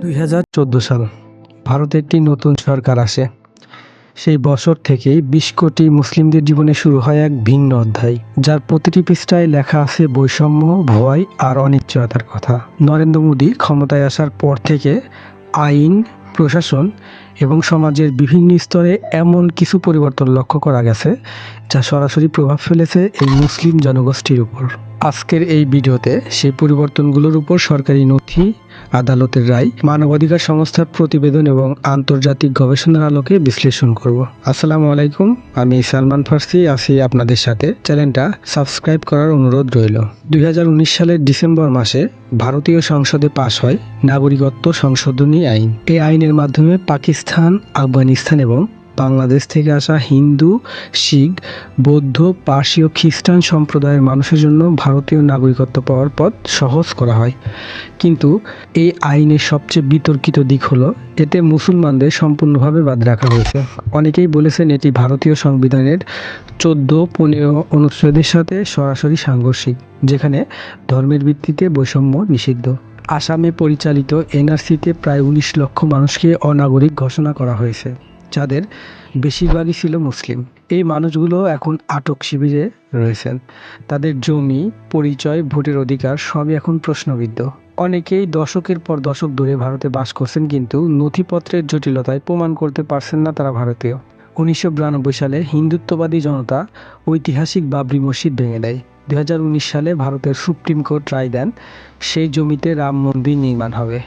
2014 সাল ভারতে একটি নতুন সরকার আসে। সেই বছর থেকেই 20 কোটি মুসলিমদের জীবনে শুরু হয় এক ভিন্ন অধ্যায়, যার প্রতিটি পৃষ্ঠায় লেখা আছে বৈষম্য, ভয় আর অনিশ্চয়তার কথা। নরেন্দ্র মোদী ক্ষমতায় আসার পর থেকে আইন, প্রশাসন এবং সমাজের বিভিন্ন স্তরে এমন কিছু পরিবর্তন লক্ষ্য করা গেছে যা সরাসরি প্রভাব ফেলেছে এই মুসলিম জনগোষ্ঠীর উপর। আজকের এই ভিডিওতে সেই পরিবর্তনগুলোর উপর সরকারি নথি, আদালতের রায়, মানবাধিকার সংস্থার প্রতিবেদন এবং আন্তর্জাতিক গবেষণার আলোকে বিশ্লেষণ করব। আসসালামু আলাইকুম, আমি সালমান ফার্সি আছি আপনাদের সাথে। চ্যানেলটা সাবস্ক্রাইব করার অনুরোধ রইল। 2019 সালের ডিসেম্বর মাসে ভারতীয় সংসদে পাশ হয় নাগরিকত্ব সংশোধনী আইন। এই আইনের মাধ্যমে পাকিস্তান, আফগানিস্তান এবং বাংলাদেশ থেকে আসা হিন্দু, শিখ, বৌদ্ধ, পার্সি ও খ্রিস্টান সম্প্রদায়ের মানুষের জন্য ভারতীয় নাগরিকত্ব পাওয়ার পথ সহজ করা হয়। কিন্তু এই আইনের সবচেয়ে বিতর্কিত দিক হলো এতে মুসলমানদের সম্পূর্ণভাবে বাদ রাখা হয়েছে। অনেকেই বলেছেন এটি ভারতীয় সংবিধানের 14-15 অনুচ্ছেদের সাথে সরাসরি সাংঘর্ষিক, যেখানে ধর্মের ভিত্তিতে বৈষম্য নিষিদ্ধ। আসামে পরিচালিত এনআরসিতে প্রায় 19 লক্ষ মানুষকে অনাগরিক ঘোষণা করা হয়েছে, যাদের বেশিরভাগই ছিল মুসলিম। এই মানুষগুলো এখন আটক শিবিরে রয়েছেন। তাদের জমি, পরিচয়, ভোটের অধিকার সবই এখন প্রশ্নবিদ্ধ। অনেকেই দশকের পর দশক ধরে ভারতে বাস করছেন, কিন্তু নথিপত্রের জটিলতায় প্রমাণ করতে পারছেন না তারা ভারতীয়। 1992 সালে হিন্দুত্ববাদী জনতা ঐতিহাসিক বাবরি মসজিদ ভেঙে দেয়। 2019 সালে ভারতের সুপ্রিম কোর্ট রায় দেন সেই জমিতে রাম মন্দির নির্মাণ হবে।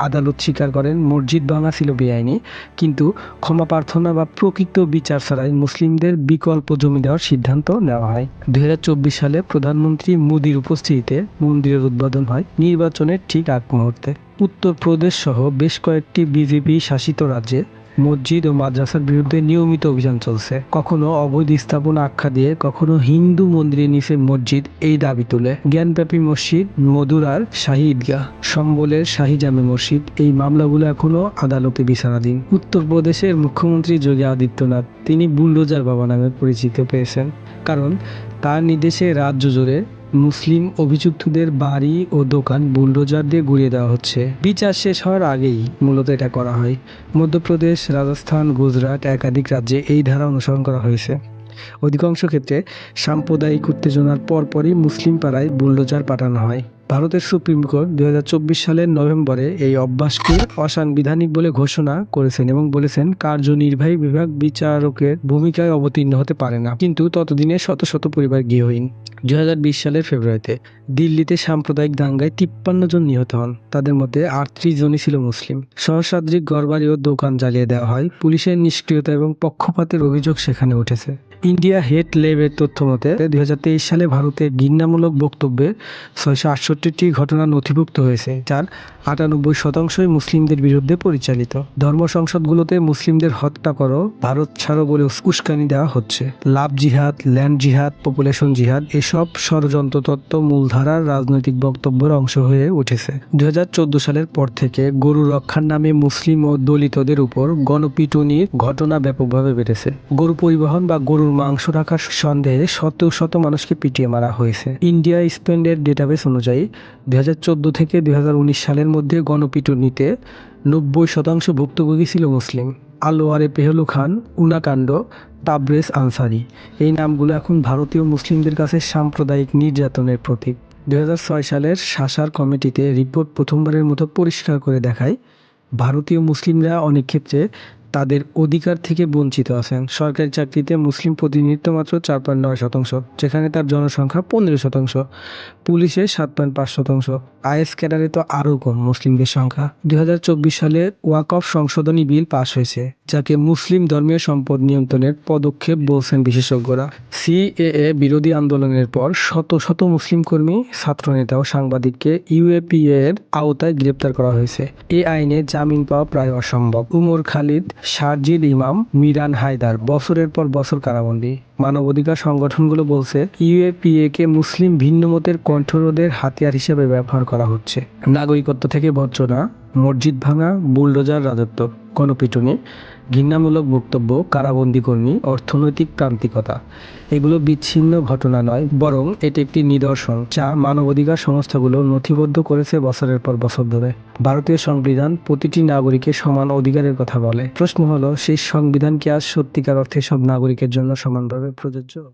আদালত স্বীকার করেন মসজিদ ভাঙা ছিল বেআইনি, কিন্তু ক্ষমা প্রার্থনা বা প্রকৃত বিচার ছাড়াই মুসলিমদের বিকল্প জমি দেওয়ার সিদ্ধান্ত নেওয়া হয়। 2024 সালে প্রধানমন্ত্রী মোদির উপস্থিতিতে মন্দিরের উদ্বোধন হয় নির্বাচনের ঠিক আগ মুহূর্তে। উত্তরপ্রদেশ সহ বেশ কয়েকটি বিজেপি শাসিত রাজ্যে মসজিদ ও মাদ্রাসার বিরুদ্ধে নিয়মিত অভিযান চলছে। কখনো অবৈধ স্থাপনা আখ্যা দিয়ে, কখনো হিন্দু মন্দিরের নিচে মসজিদ এই দাবি তুলে। জ্ঞানব্যাপী মসজিদ, মধুরার শাহী ঈদগাহ, সম্বলের শাহী জামে মসজিদ, এই মামলাগুলো এখনো আদালতে বিচারাধীন। উত্তরপ্রদেশের মুখ্যমন্ত্রী যোগী আদিত্যনাথ, তিনি বুলডোজার বাবা নামে পরিচিত পেয়েছেন, কারণ তার নির্দেশে রাজ্য জুড়ে মুসলিম অভিযুক্তদের বাড়ি ও দোকান বুলডোজার দিয়ে গুঁড়িয়ে দেওয়া হচ্ছে। বিচার শেষ হওয়ার আগেই মূলত এটা করা হয়। মধ্যপ্রদেশ, রাজস্থান, গুজরাট একাধিক রাজ্যে এই ধারা অনুসরণ করা হয়েছে। অধিকাংশ ক্ষেত্রে সাম্প্রদায়িক উত্তেজনার পরপরই মুসলিম পাড়ায় বুলডোজার পাঠানো হয়। ভারতের সুপ্রিম কোর্ট 2024 সালের নভেম্বরে এই অভ্যাসকে অসাংবিধানিক বলে ঘোষণা করেছেন এবং বলেছেন কার্যনির্বাহী বিভাগ বিচারকের ভূমিকায় অবতীর্ণ হতে পারে না। কিন্তু ততদিনে শত শত পরিবার গৃহহীন। 2020 সালের ফেব্রুয়ারিতে দিল্লিতে সাম্প্রদায়িক দাঙ্গায় 53 জন নিহত হন, তাদের মধ্যে 38 জনই ছিল মুসলিম। সহস্রাধিক ঘরবাড়ি ও দোকান জ্বালিয়ে দেওয়া হয়। পুলিশের নিষ্ক্রিয়তা এবং পক্ষপাতের অভিযোগ সেখানে উঠেছে। ইন্ডিয়া হেট ল্যাবের তথ্য মতে 2023 সালে ভারতে ঘৃণামূলক বক্তব্যের 668টি ঘটনা নথিভুক্ত হয়েছে, যার 98% মুসলিমদের বিরুদ্ধে পরিচালিত। ধর্ম সংসদগুলোতে মুসলিমদের হত্যা করো, ভারত ছাড়ো বলে উস্কানি দেওয়া হচ্ছে। লাভ জিহাদ, ল্যান্ড জিহাদ, পপুলেশন জিহাদ, এসব ষড়যন্ত্র তত্ত্ব মূলধারার রাজনৈতিক বক্তব্যের অংশ হয়ে উঠেছে। 2014 সালের পর থেকে গরু রক্ষার নামে মুসলিম ও দলিতদের উপর গণপিটুনির ঘটনা ব্যাপকভাবে বেড়েছে। গরু পরিবহন বা গরুর মাংস রাখার সন্দেহে শত শত মানুষকে পিটিয়ে মারা হয়েছে। ইন্ডিয়া স্পেন্ডের ডেটাবেস অনুযায়ী 2014 থেকে 2019 সালের মধ্যে গণপিটুনিতে 90% ভুক্তভোগী ছিল মুসলিম। আলোয়ারে পেহলু খান, উনাকাণ্ড, তাবরেজ আনসারি, এই নামগুলো এখন ভারতীয় মুসলিমদের কাছে সাম্প্রদায়িক নির্যাতনের প্রতীক। 2006 সালের সাসার কমিটিতে রিপোর্ট প্রথমবারের মতো পরিষ্কার করে দেখায় ভারতীয় মুসলিমরা অনেক ক্ষেত্রে তাদের অধিকার থেকে বঞ্চিত আছেন। সরকারি চাকরিতে মুসলিম প্রতিনিধিত্ব মাত্র 4.9%, যেখানে তার জনসংখ্যা 15%। পুলিশে 7.5%। আইএস ক্যাডারে তো আরও কম মুসলিমদের সংখ্যা। 2024 সালে ওয়াকফ সংশোধনী বিল পাশ হয়েছে, যাকে মুসলিম ধর্মীয় সম্পদ নিয়ন্ত্রণের পদক্ষেপ বলছেন বিশেষজ্ঞরা। সিএএ বিরোধী আন্দোলনের পর শত শত মুসলিম কর্মী, ছাত্রনেতা ও সাংবাদিককে ইউএপিএ এর আওতায় গ্রেপ্তার করা হয়েছে। এই আইনে জামিন পাওয়া প্রায় অসম্ভব। উমর খালিদ, শারজিল ইমাম, মিরান হায়দার বছরের পর বছর কারাবন্দী। মানবাধিকার সংগঠনগুলো বলছে ইউএপিএ কে মুসলিম ভিন্নমতের কণ্ঠরোধের হাতিয়ার হিসেবে ব্যবহার করা হচ্ছে। নাগরিকত্ব থেকে বঞ্চনা, মসজিদ ভাঙা, বুলডোজার রাজত্ব, গণপিটুনি, ঘৃণামূলক বক্তব্য, কারাবন্দী কর্মী, অর্থনৈতিক প্রান্তিকতা। এগুলো বিচ্ছিন্ন ঘটনা নয়, বরং এটি একটি নিদর্শন যা মানবাধিকার সংস্থাগুলো নথিবদ্ধ করেছে বছরের পর বছর ধরে। ভারতীয় সংবিধান প্রতিটি নাগরিকের সমান অধিকারের কথা বলে। প্রশ্ন হলো, সেই সংবিধান কি আজ সত্যিকার অর্থে সব নাগরিকের জন্য সমানভাবে প্রযোজ্য?